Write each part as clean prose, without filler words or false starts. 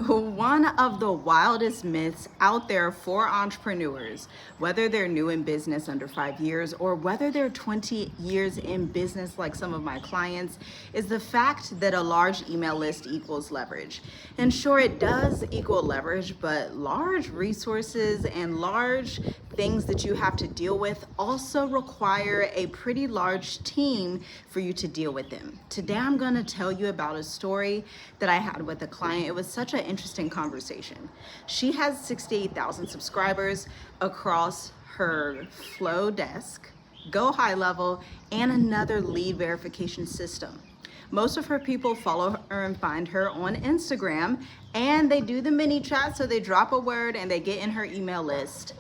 One of the wildest myths out there for entrepreneurs, whether they're new in business under 5 years or whether they're 20 years in business like some of my clients, is the fact that a large email list equals leverage. And sure, it does equal leverage, but large resources and large things that you have to deal with also require a pretty large team for you to deal with them. Today, I'm going to tell you about a story that I had with a client. It was such an interesting conversation. She has 68,000 subscribers across her Flow desk, Go High Level, and another lead verification system. Most of her people follow her and find her on Instagram, and they do the mini chat, so they drop a word and they get in her email list.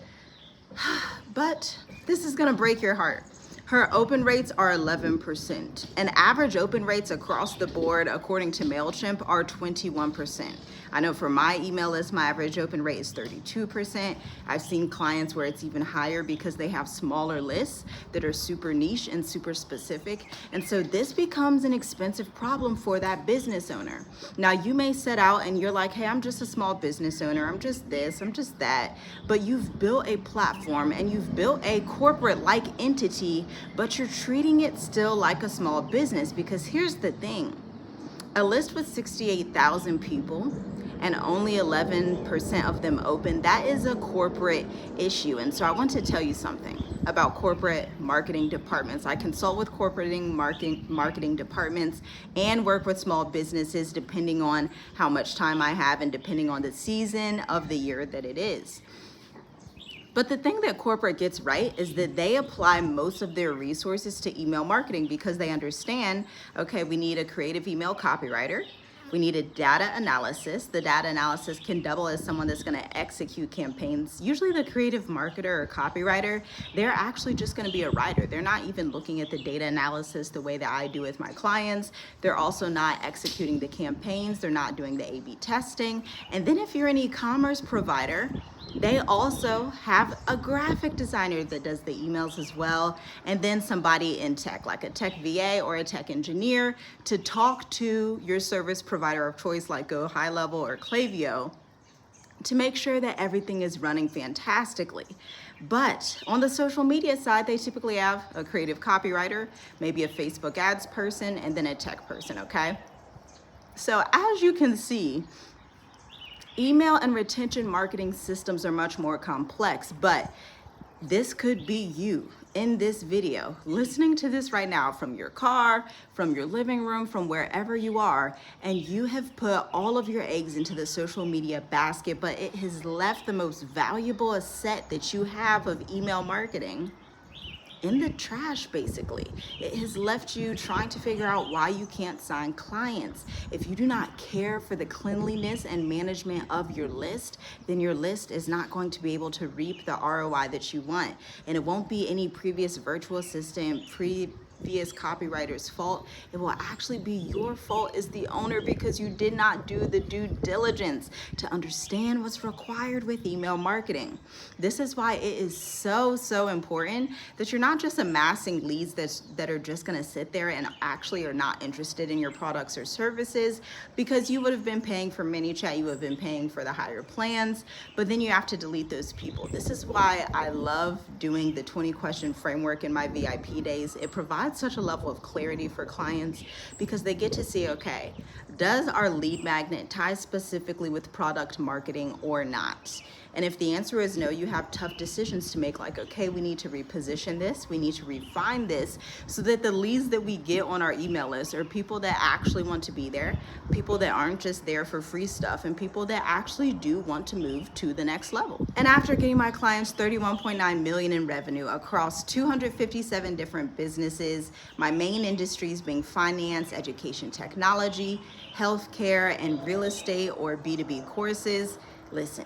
But this is gonna break your heart. Her open rates are 11%, and average open rates across the board, according to MailChimp, are 21%. I know for my email list, my average open rate is 32%. I've seen clients where it's even higher because they have smaller lists that are super niche and super specific. And so this becomes an expensive problem for that business owner. Now, you may set out and you're like, hey, I'm just a small business owner. I'm just this, I'm just that. But you've built a platform and you've built a corporate-like entity, but you're treating it still like a small business, because here's the thing. A list with 68,000 people and only 11% of them open, that is a corporate issue. And so I want to tell you something about corporate marketing departments. I consult with corporate marketing departments and work with small businesses depending on how much time I have and depending on the season of the year that it is. But the thing that corporate gets right is that they apply most of their resources to email marketing because they understand, okay, we need a creative email copywriter. We need a data analysis. The data analysis can double as someone that's going to execute campaigns. Usually the creative marketer or copywriter, they're actually just going to be a writer. They're not even looking at the data analysis the way that I do with my clients. They're also not executing the campaigns. They're not doing the A/B testing. And then if you're an e-commerce provider, they also have a graphic designer that does the emails as well, and then somebody in tech, like a tech VA or a tech engineer, to talk to your service provider of choice like Go High Level or Klaviyo to make sure that everything is running fantastically. But on the social media side, they typically have a creative copywriter, maybe a Facebook ads person, and then a tech person, okay? So as you can see, email and retention marketing systems are much more complex, but this could be you in this video, listening to this right now from your car, from your living room, from wherever you are, and you have put all of your eggs into the social media basket, but it has left the most valuable asset that you have of email marketing in the trash, basically. It has left you trying to figure out why you can't sign clients. If you do not care for the cleanliness and management of your list, then your list is not going to be able to reap the ROI that you want. And it won't be any previous virtual assistant, previous copywriter's fault. It will actually be your fault as the owner because you did not do the due diligence to understand what's required with email marketing. This is why it is so important that you're not just amassing leads that are just going to sit there and actually are not interested in your products or services, because you would have been paying for ManyChat, you would have been paying for the higher plans, but then you have to delete those people. This is why I love doing the 20 question framework in my VIP days. It provides such a level of clarity for clients because they get to see, okay, does our lead magnet tie specifically with product marketing or not? And if the answer is no, you have tough decisions to make, like, okay, we need to reposition this, we need to refine this so that the leads that we get on our email list are people that actually want to be there, people that aren't just there for free stuff, and people that actually do want to move to the next level. And after getting my clients 31.9 million in revenue across 257 different businesses, my main industries being finance, education technology, healthcare, and real estate or B2B courses, listen.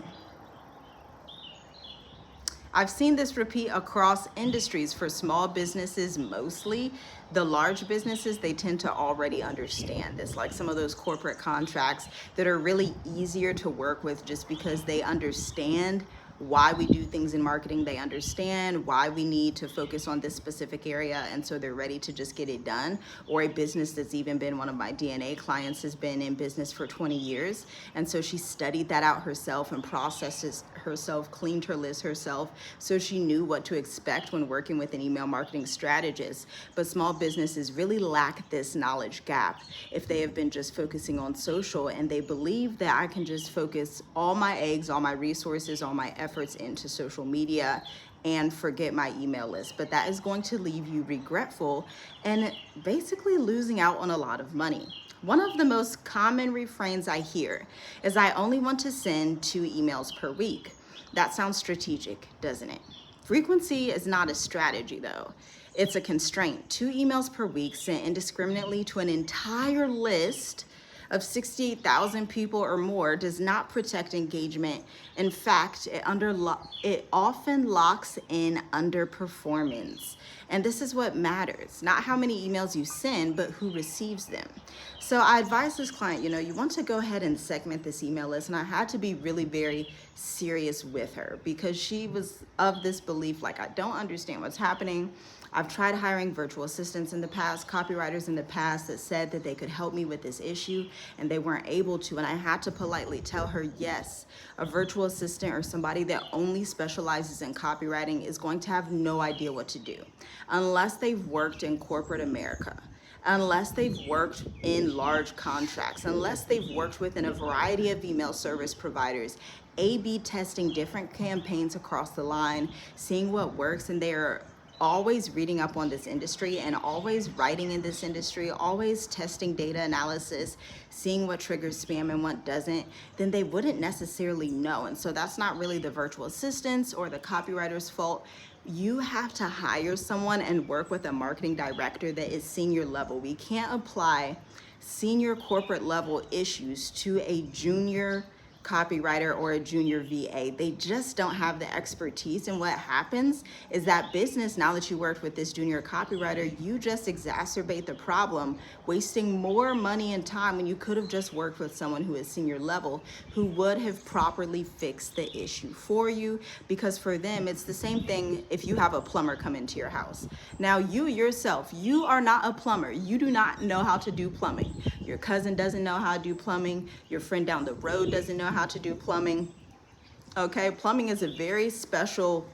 I've seen this repeat across industries for small businesses mostly. The large businesses, they tend to already understand this, like some of those corporate contracts that are really easier to work with just because they understand why we do things in marketing. They understand why we need to focus on this specific area, and so they're ready to just get it done. Or a business that's even been one of my DNA clients has been in business for 20 years, and so she studied that out herself and processed it herself, cleaned her list herself, so she knew what to expect when working with an email marketing strategist. But small businesses really lack this knowledge gap if they have been just focusing on social, and they believe that I can just focus all my eggs, all my resources, all my efforts into social media and forget my email list. But that is going to leave you regretful and basically losing out on a lot of money. One of the most common refrains I hear is, I only want to send 2 emails per week. That sounds strategic, doesn't it? Frequency is not a strategy though. It's a constraint. 2 emails per week sent indiscriminately to an entire list of 68,000 people or more does not protect engagement. In fact, it often locks in underperformance. And this is what matters, not how many emails you send, but who receives them. So I advise this client, you want to go ahead and segment this email list. And I had to be really very serious with her because she was of this belief, like, I don't understand what's happening. I've tried hiring virtual assistants in the past, copywriters in the past that said that they could help me with this issue, and they weren't able to. And I had to politely tell her, yes, a virtual assistant or somebody that only specializes in copywriting is going to have no idea what to do unless they've worked in corporate America, unless they've worked in large contracts, unless they've worked within a variety of email service providers, A/B testing different campaigns across the line, seeing what works, and they're always reading up on this industry and always writing in this industry, always testing data analysis, seeing what triggers spam and what doesn't, then they wouldn't necessarily know. And so that's not really the virtual assistant's or the copywriter's fault. You have to hire someone and work with a marketing director that is senior level. We can't apply senior corporate level issues to a junior copywriter or a junior VA. They just don't have the expertise. And what happens is that business, now that you worked with this junior copywriter, you just exacerbate the problem, wasting more money and time when you could have just worked with someone who is senior level, who would have properly fixed the issue for you. Because for them, it's the same thing if you have a plumber come into your house. Now you yourself, you are not a plumber. You do not know how to do plumbing. Your cousin doesn't know how to do plumbing. Your friend down the road doesn't know how to do plumbing. Okay, plumbing is a very special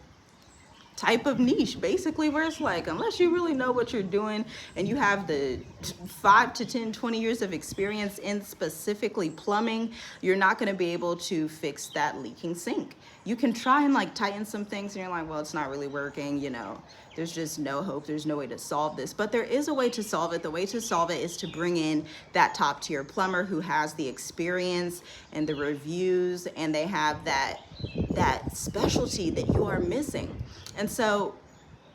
type of niche, basically, where it's like, unless you really know what you're doing and you have the 5 to 10, 20 years of experience in specifically plumbing, you're not going to be able to fix that leaking sink. You can try and like tighten some things and you're like, well, it's not really working, there's just no hope, there's no way to solve this. But there is a way to solve it. The way to solve it is to bring in that top tier plumber who has the experience and the reviews, and they have that specialty that you are missing. And so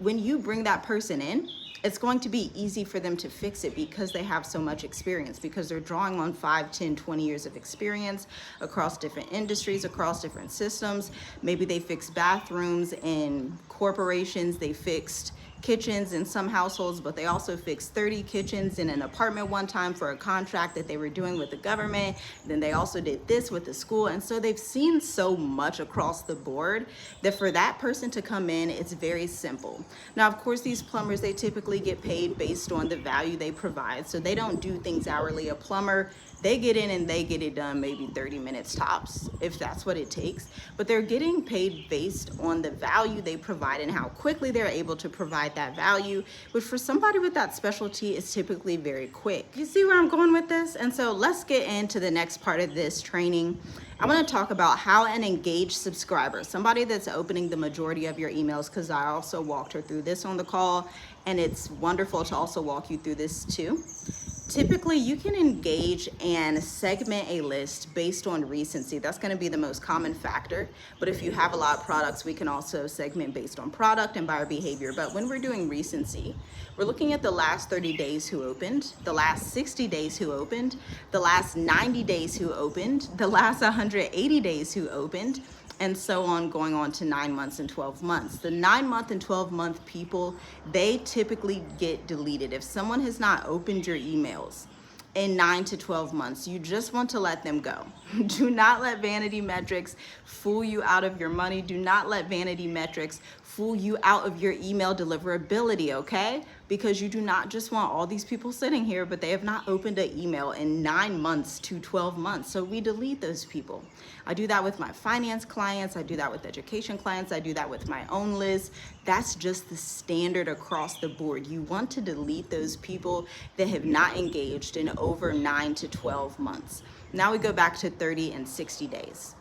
when you bring that person in, it's going to be easy for them to fix it because they have so much experience, because they're drawing on 5, 10, 20 years of experience across different industries, across different systems. Maybe they fixed bathrooms in corporations, they fixed kitchens in some households, but they also fixed 30 kitchens in an apartment one time for a contract that they were doing with the government. Then they also did this with the school. And so they've seen so much across the board that for that person to come in, it's very simple. Now, of course, these plumbers, they typically get paid based on the value they provide. So they don't do things hourly. A plumber, they get in and they get it done maybe 30 minutes tops, if that's what it takes. But they're getting paid based on the value they provide and how quickly they're able to provide that value, which for somebody with that specialty is typically very quick. You see where I'm going with this? And so let's get into the next part of this training. I want to talk about how an engaged subscriber, somebody that's opening the majority of your emails, because I also walked her through this on the call, and it's wonderful to also walk you through this too. Typically, you can engage and segment a list based on recency. That's going to be the most common factor. But if you have a lot of products, we can also segment based on product and buyer behavior. But when we're doing recency, we're looking at the last 30 days who opened, the last 60 days who opened, the last 90 days who opened, the last 180 days who opened, and so on, going on to 9 months and 12 months. The 9-month and 12-month people, they typically get deleted. If someone has not opened your emails in 9 to 12 months. You just want to let them go. Do not let vanity metrics fool you out of your money. Do not let vanity metrics fool you out of your email deliverability, okay? Because you do not just want all these people sitting here, but they have not opened an email in 9 months to 12 months. So we delete those people. I do that with my finance clients. I do that with education clients. I do that with my own list. That's just the standard across the board. You want to delete those people that have not engaged in over 9 to 12 months. Now we go back to 30 and 60 days.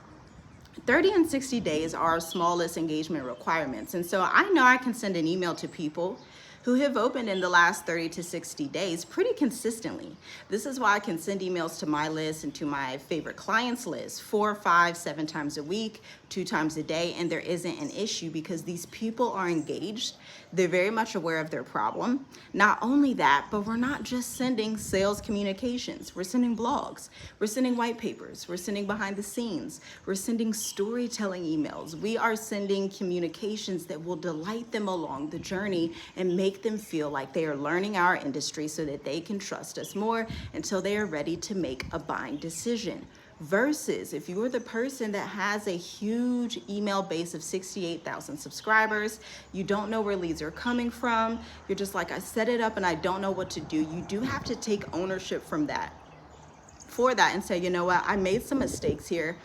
30 and 60 days are our smallest engagement requirements. And so I know I can send an email to people who have opened in the last 30 to 60 days pretty consistently. This is why I can send emails to my list and to my favorite clients list 4, 5, 7 times a week, 2 times a day, and there isn't an issue because these people are engaged. They're very much aware of their problem. Not only that, but we're not just sending sales communications. We're sending blogs. We're sending white papers. We're sending behind the scenes. We're sending storytelling emails. We are sending communications that will delight them along the journey and make them feel like they are learning our industry so that they can trust us more until they are ready to make a buying decision. Versus if you are the person that has a huge email base of 68,000 subscribers, you don't know where leads are coming from, you're just like, I set it up and I don't know what to do. You do have to take ownership for that and say, you know what, I made some mistakes here.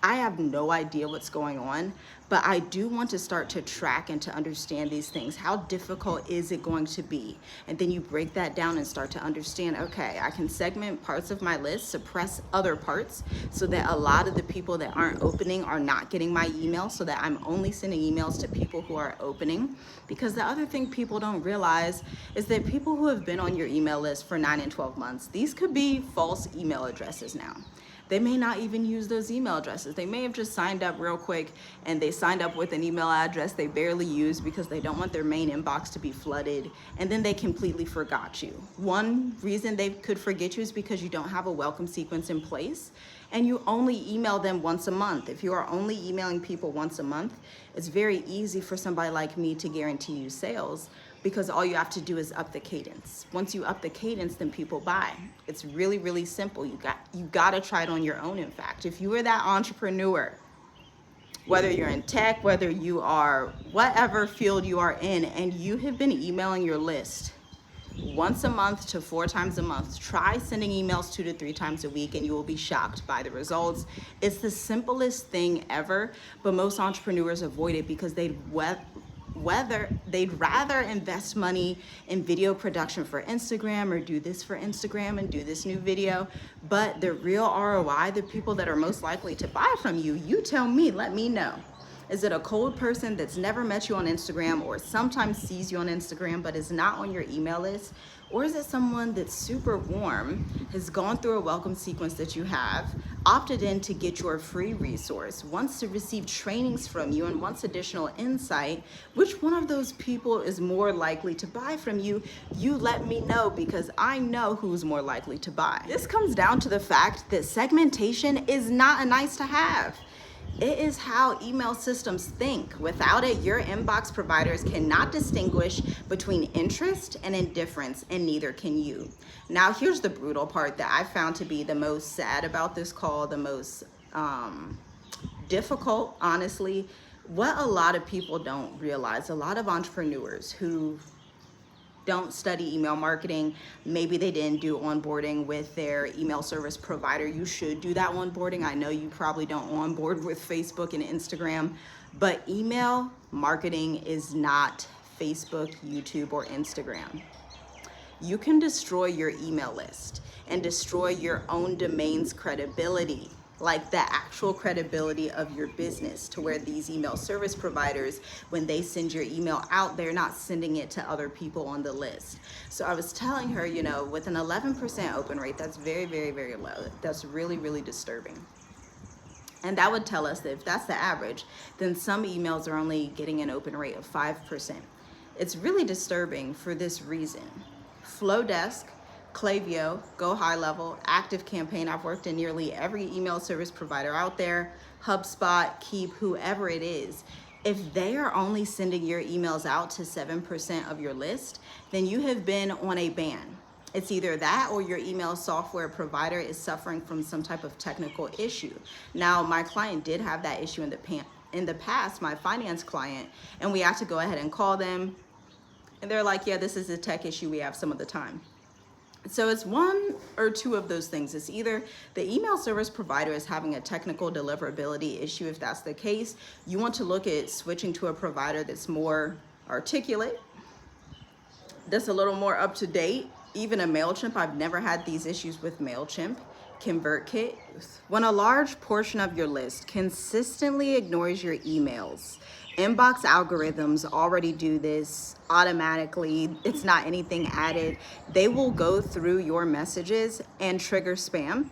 I have no idea what's going on, but I do want to start to track and to understand these things. How difficult is it going to be? And then you break that down and start to understand, okay, I can segment parts of my list, suppress other parts so that a lot of the people that aren't opening are not getting my email, so that I'm only sending emails to people who are opening. Because the other thing people don't realize is that people who have been on your email list for 9 and 12 months, these could be false email addresses now. They may not even use those email addresses. They may have just signed up real quick and they signed up with an email address they barely use because they don't want their main inbox to be flooded, and then they completely forgot you. One reason they could forget you is because you don't have a welcome sequence in place and you only email them once a month. If you are only emailing people once a month, it's very easy for somebody like me to guarantee you sales, because all you have to do is up the cadence. Once you up the cadence, then people buy. It's really, really simple. You got to try it on your own, in fact. If you are that entrepreneur, whether you're in tech, whether you are whatever field you are in, and you have been emailing your list once a month to 4 times a month, try sending emails 2 to 3 times a week and you will be shocked by the results. It's the simplest thing ever, but most entrepreneurs avoid it because they'd rather invest money in video production for Instagram or do this for Instagram and do this new video. But the real ROI, the people that are most likely to buy from you, you tell me, let me know. Is it a cold person that's never met you on Instagram or sometimes sees you on Instagram but is not on your email list? Or is it someone that's super warm, has gone through a welcome sequence that you have, opted in to get your free resource, wants to receive trainings from you, and wants additional insight? Which one of those people is more likely to buy from you? You let me know, because I know who's more likely to buy. This comes down to the fact that segmentation is not a nice to have. It is how email systems think. Without it, your inbox providers cannot distinguish between interest and indifference, and neither can you. Now, here's the brutal part that I found to be the most sad about this call, the most difficult, honestly. What a lot of people don't realize, a lot of entrepreneurs who don't study email marketing, maybe they didn't do onboarding with their email service provider. You should do that onboarding. I know you probably don't onboard with Facebook and Instagram, but email marketing is not Facebook, YouTube, or Instagram. You can destroy your email list and destroy your own domain's credibility, like the actual credibility of your business, to where these email service providers, when they send your email out, they're not sending it to other people on the list. So I was telling her, you know, with an 11% open rate, that's very, very, very low. That's really, really disturbing. And that would tell us that if that's the average, then some emails are only getting an open rate of 5%. It's really disturbing for this reason. Flowdesk, Klaviyo, Go High Level, Active Campaign, I've worked in nearly every email service provider out there, HubSpot, Keep, whoever it is. If they are only sending your emails out to 7% of your list, then you have been on a ban. It's either that or your email software provider is suffering from some type of technical issue. Now, my client did have that issue in the past, my finance client, and we had to go ahead and call them. And they're like, yeah, this is a tech issue we have some of the time. So it's one or two of those things. It's either the email service provider is having a technical deliverability issue. If that's the case, you want to look at switching to a provider that's more articulate, that's a little more up to date. Even a MailChimp, I've never had these issues with MailChimp. ConvertKit. When a large portion of your list consistently ignores your emails, inbox algorithms already do this automatically. It's not anything added. They will go through your messages and trigger spam,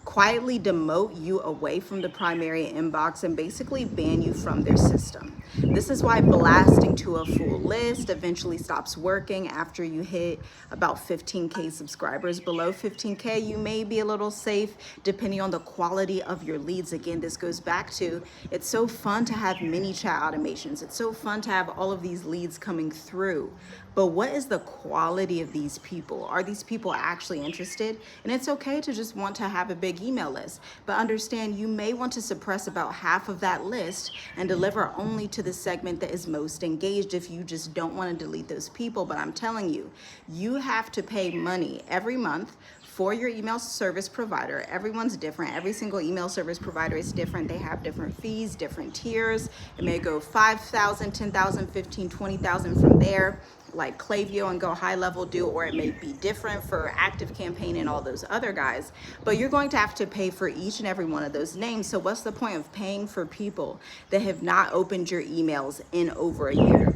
quietly demote you away from the primary inbox, and basically ban you from their system. This is why blasting to a full list eventually stops working after you hit about 15K subscribers. Below 15K, you may be a little safe depending on the quality of your leads. Again, this goes back to, it's so fun to have mini chat automations. It's so fun to have all of these leads coming through. But what is the quality of these people? Are these people actually interested? And it's okay to just want to have a big email list, but understand you may want to suppress about half of that list and deliver only to the segment that is most engaged if you just don't want to delete those people. But I'm telling you, you have to pay money every month for your email service provider. Everyone's different. Every single email service provider is different. They have different fees, different tiers. It may go 5,000, 10,000, 15, 20,000 from there, like Klaviyo and Go High Level do, or it may be different for Active Campaign and all those other guys. But you're going to have to pay for each and every one of those names. So what's the point of paying for people that have not opened your emails in over a year?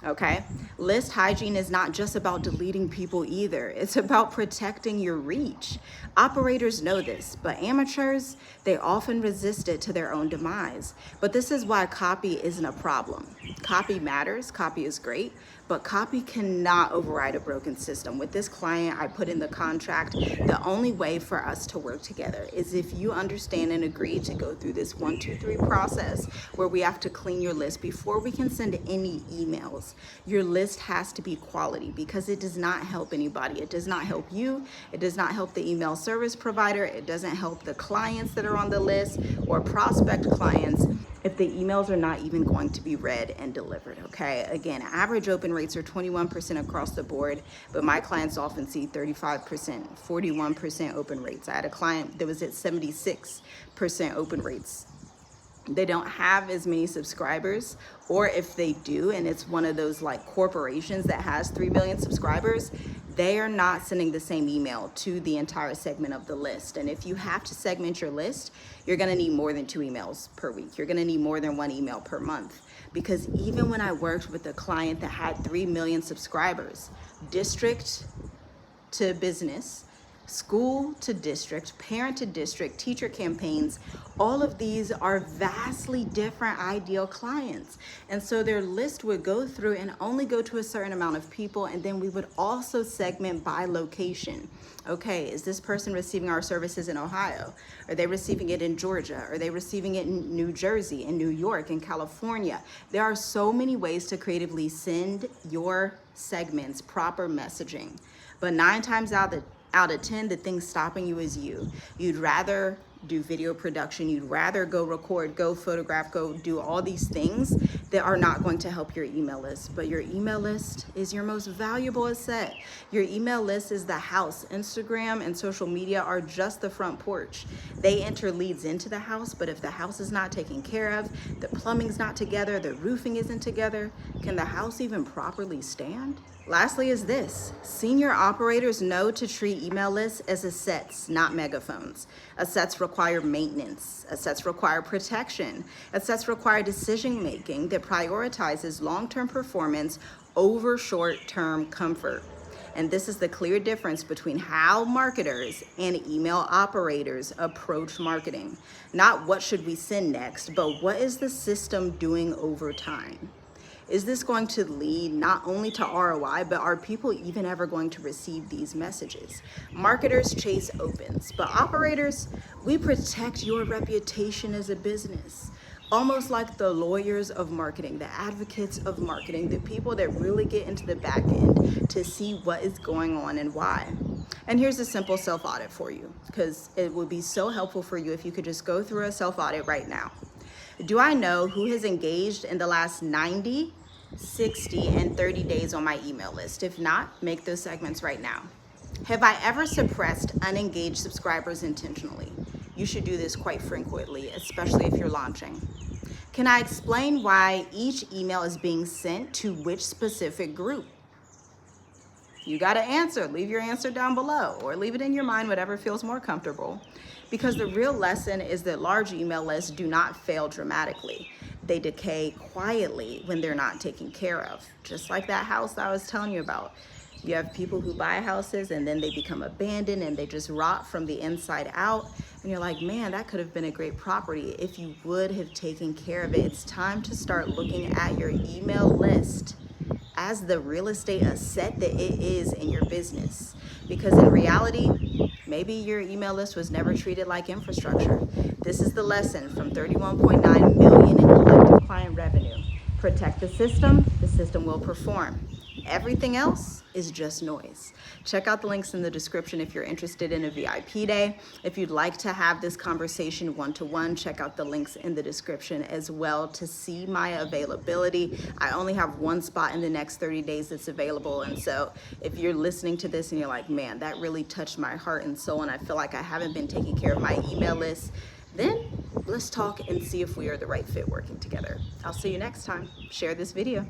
Okay, list hygiene is not just about deleting people either. It's about protecting your reach. Operators know this, but amateurs, they often resist it to their own demise. But this is why copy isn't a problem. Copy matters, copy is great, but copy cannot override a broken system. With this client, I put in the contract, the only way for us to work together is if you understand and agree to go through this 1, 2, 3 process where we have to clean your list before we can send any emails. Your list has to be quality because it does not help anybody. It does not help you. It does not help the email service provider. It doesn't help the clients that are on the list or prospect clients if the emails are not even going to be read and delivered, okay? Again, average open rates are 21% across the board, but my clients often see 35%, 41% open rates. I had a client that was at 76% open rates. They don't have as many subscribers, or if they do, and it's one of those like corporations that has 3 million subscribers, they are not sending the same email to the entire segment of the list. And if you have to segment your list, you're gonna need more than 2 emails per week. You're gonna need more than 1 email per month. Because even when I worked with a client that had 3 million subscribers, district to business, school to district, parent to district, teacher campaigns, all of these are vastly different ideal clients. And so their list would go through and only go to a certain amount of people. And then we would also segment by location. Okay, is this person receiving our services in Ohio? Are they receiving it in Georgia? Are they receiving it in New Jersey, in New York, in California? There are so many ways to creatively send your segments proper messaging. But 9 times out of 10, the thing stopping you is you. You'd rather do video production, you'd rather go record, go photograph, go do all these things that are not going to help your email list. But your email list is your most valuable asset. Your email list is the house. Instagram and social media are just the front porch. They enter leads into the house, but if the house is not taken care of, the plumbing's not together, the roofing isn't together, can the house even properly stand? Lastly is this, senior operators know to treat email lists as assets, not megaphones. Assets require maintenance. Assets require protection. Assets require decision-making that prioritizes long-term performance over short-term comfort. And this is the clear difference between how marketers and email operators approach marketing. Not what should we send next, but what is the system doing over time? Is this going to lead not only to ROI, but are people even ever going to receive these messages? Marketers chase opens, but operators, we protect your reputation as a business. Almost like the lawyers of marketing, the advocates of marketing, the people that really get into the back end to see what is going on and why. And here's a simple self-audit for you, because it would be so helpful for you if you could just go through a self-audit right now. Do I know who has engaged in the last 90, 60, and 30 days on my email list? If not, make those segments right now. Have I ever suppressed unengaged subscribers intentionally? You should do this quite frequently, especially if you're launching. Can I explain why each email is being sent to which specific group? You got to answer. Leave your answer down below, or leave it in your mind, whatever feels more comfortable. Because the real lesson is that large email lists do not fail dramatically. They decay quietly when they're not taken care of. Just like that house I was telling you about. You have people who buy houses and then they become abandoned and they just rot from the inside out. And you're like, man, that could have been a great property if you would have taken care of it. It's time to start looking at your email list as the real estate asset that it is in your business. Because in reality, maybe your email list was never treated like infrastructure. This is the lesson from 31.9 million in collective client revenue. Protect the system will perform. Everything else is just noise. Check out the links in the description if you're interested in a VIP day. If you'd like to have this conversation one-to-one, check out the links in the description as well to see my availability. I only have one spot in the next 30 days that's available. And so if you're listening to this and you're like, man, that really touched my heart and soul, and I feel like I haven't been taking care of my email list, then let's talk and see if we are the right fit working together. I'll see you next time. Share this video.